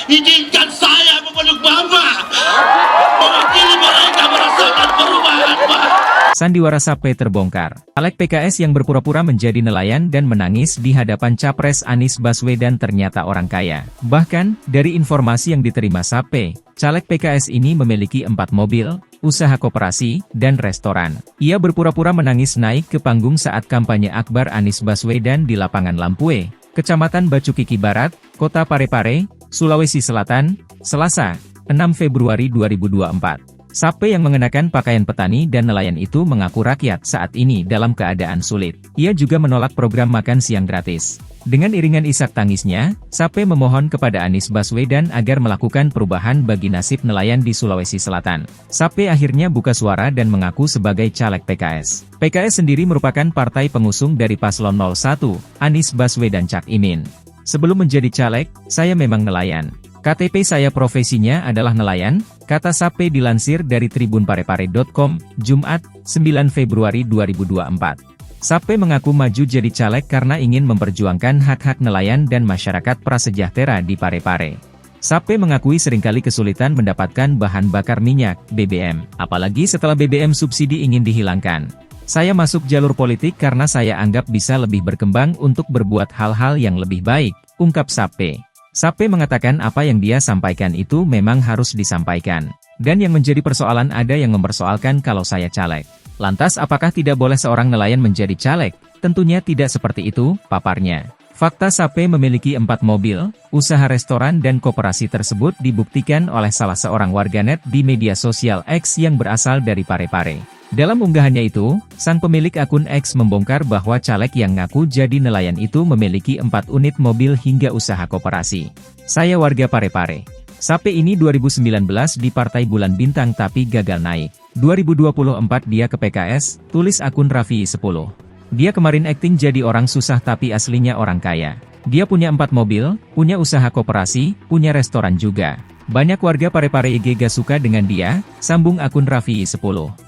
Izinkan saya memeluk Bapak. Mewakili mereka merasakan perubahan, Pak. Sandiwara Sape terbongkar. Caleg PKS yang berpura-pura menjadi nelayan dan menangis di hadapan Capres Anies Baswedan ternyata orang kaya. Bahkan, dari informasi yang diterima Sape, caleg PKS ini memiliki 4 mobil, usaha koperasi, dan restoran. Ia berpura-pura menangis naik ke panggung saat kampanye akbar Anies Baswedan di lapangan Lampue, Kecamatan Bacukiki Barat, Kota Parepare, Sulawesi Selatan, Selasa, 6 Februari 2024. Sape yang mengenakan pakaian petani dan nelayan itu mengaku rakyat saat ini dalam keadaan sulit. Ia juga menolak program makan siang gratis. Dengan iringan isak tangisnya, Sape memohon kepada Anies Baswedan agar melakukan perubahan bagi nasib nelayan di Sulawesi Selatan. Sape akhirnya buka suara dan mengaku sebagai caleg PKS. PKS sendiri merupakan partai pengusung dari Paslon 01, Anies Baswedan Cak Imin. Sebelum menjadi caleg, saya memang nelayan. KTP saya profesinya adalah nelayan, kata Sape dilansir dari tribunparepare.com, Jumat, 9 Februari 2024. Sape mengaku maju jadi caleg karena ingin memperjuangkan hak-hak nelayan dan masyarakat prasejahtera di Parepare. Sape mengakui seringkali kesulitan mendapatkan bahan bakar minyak, BBM, apalagi setelah BBM subsidi ingin dihilangkan. Saya masuk jalur politik karena saya anggap bisa lebih berkembang untuk berbuat hal-hal yang lebih baik, ungkap Sape. Sape mengatakan apa yang dia sampaikan itu memang harus disampaikan. Dan yang menjadi persoalan ada yang mempersoalkan kalau saya caleg. Lantas apakah tidak boleh seorang nelayan menjadi caleg? Tentunya tidak seperti itu, paparnya. Fakta Sape memiliki 4 mobil, usaha restoran dan koperasi tersebut dibuktikan oleh salah seorang warganet di media sosial X yang berasal dari Parepare. Dalam unggahannya itu, sang pemilik akun X membongkar bahwa caleg yang ngaku jadi nelayan itu memiliki 4 unit mobil hingga usaha koperasi. Saya warga Parepare. Sape ini 2019 di Partai Bulan Bintang tapi gagal naik. 2024 dia ke PKS, tulis akun Raffi 10. Dia kemarin akting jadi orang susah tapi aslinya orang kaya. Dia punya 4 mobil, punya usaha koperasi, punya restoran juga. Banyak warga Parepare IG gak suka dengan dia, sambung akun Raffi 10.